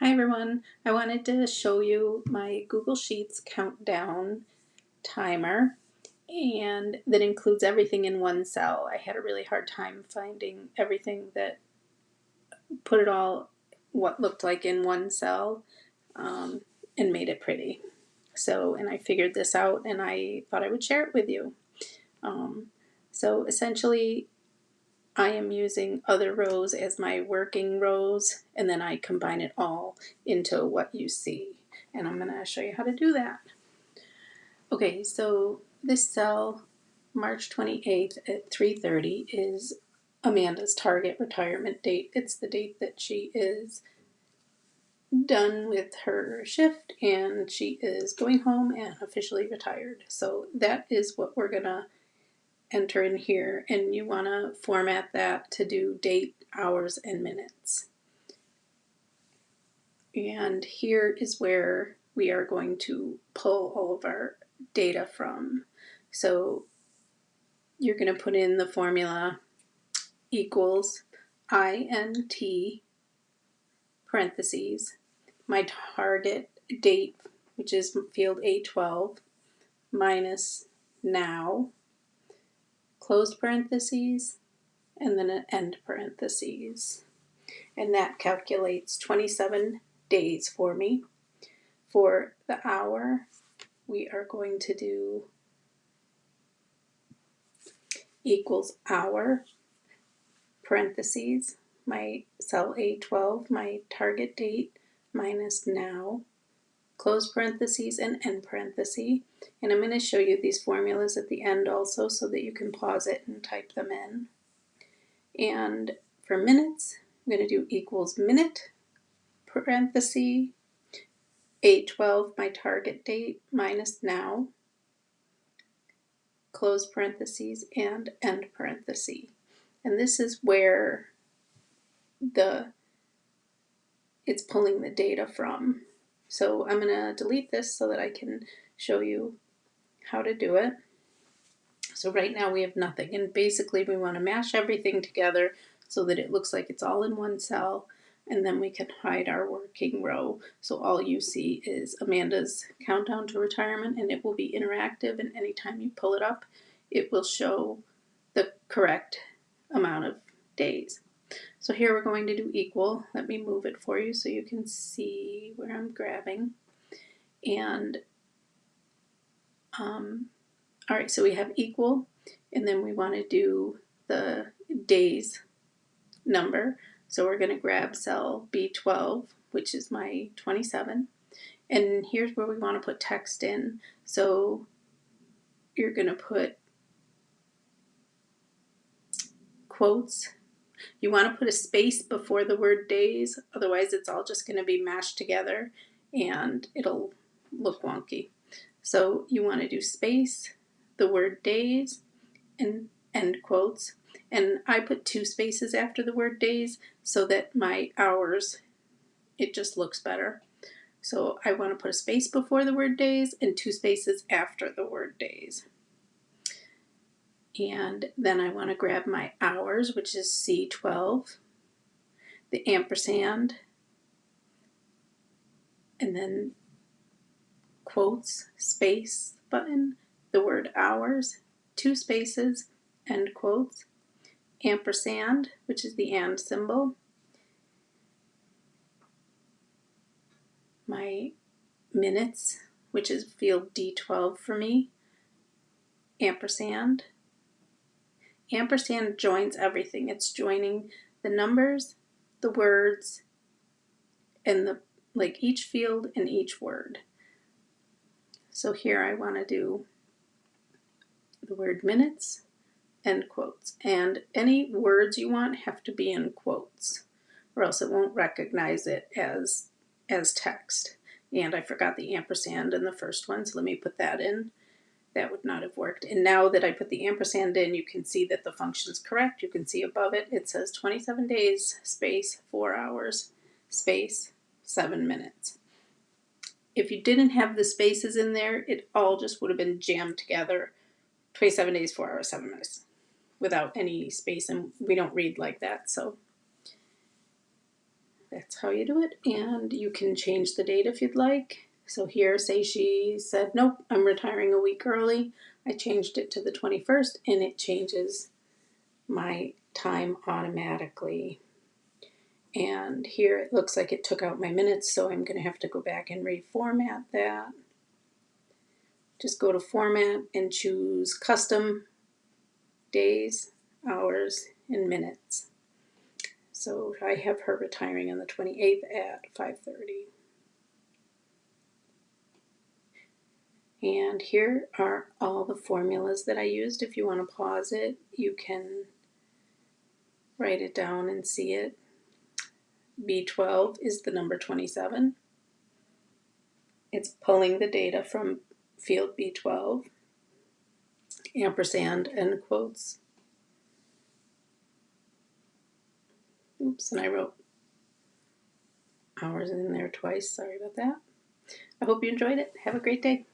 Hi everyone, I wanted to show you my Google Sheets countdown timer, and that includes everything in one cell. I had a really hard time finding everything that put it all what looked like in one cell and made it pretty. And I figured this out and I thought I would share it with you. So essentially I am using other rows as my working rows, and then I combine it all into what you see. And I'm going to show you how to do that. Okay, so this cell, March 28th at 3:30, is Amanda's target retirement date. It's the date that she is done with her shift and she is going home and officially retired. So that is what we're going to enter in here, and you want to format that to do date, hours, and minutes. And here is where we are going to pull all of our data from. So you're going to put in the formula equals INT parentheses my target date, which is field A12, minus now, close parentheses, and then an end parentheses. And that calculates 27 days for me. For the hour, we are going to do equals hour, parentheses, my cell A12, my target date, minus now, close parentheses and end parenthesis. And I'm going to show you these formulas at the end also so that you can pause it and type them in. And for minutes, I'm going to do equals minute, parenthesis, A12, my target date, minus now, close parentheses and end parenthesis. And this is where it's pulling the data from. So I'm going to delete this so that I can show you how to do it. So right now we have nothing, and basically we want to mash everything together so that it looks like it's all in one cell, and then we can hide our working row. So all you see is Amanda's countdown to retirement, and it will be interactive, and anytime you pull it up, it will show the correct amount of days. So here we're going to do equal. Let me move it for you so you can see where I'm grabbing. And all right, so we have equal, and then we want to do the days number. So we're going to grab cell B12, which is my 27. And here's where we want to put text in. So you're going to put quotes. You want to put a space before the word days, otherwise it's all just going to be mashed together and it'll look wonky. So you want to do space, the word days, and end quotes. And I put 2 spaces after the word days so that my hours, it just looks better. So I want to put a space before the word days and 2 spaces after the word days. And then I want to grab my hours, which is C12, the ampersand, and then quotes, space button, the word hours, 2 spaces, end quotes, ampersand, which is the and symbol, my minutes, which is field D12 for me, ampersand. Ampersand joins everything. It's joining the numbers, the words, and each field and each word. So here I want to do the word minutes, end quotes. And any words you want have to be in quotes, or else it won't recognize it as text. And I forgot the ampersand in the first one, so let me put that in. That would not have worked. And now that I put the ampersand in, you can see that the function is correct. You can see above it, it says 27 days, space, 4 hours, space, 7 minutes. If you didn't have the spaces in there, it all just would have been jammed together. 27 days, 4 hours, 7 minutes, without any space, and we don't read like that. So that's how you do it. And you can change the date if you'd like. So here, say she said, nope, I'm retiring a week early. I changed it to the 21st, and it changes my time automatically. And here it looks like it took out my minutes, so I'm going to have to go back and reformat that. Just go to Format and choose Custom Days, Hours, and Minutes. So I have her retiring on the 28th at 5:30. And here are all the formulas that I used. If you want to pause it, you can write it down and see it. B12 is the number 27. It's pulling the data from field B12, ampersand, end quotes. Oops, and I wrote hours in there twice. Sorry about that. I hope you enjoyed it. Have a great day.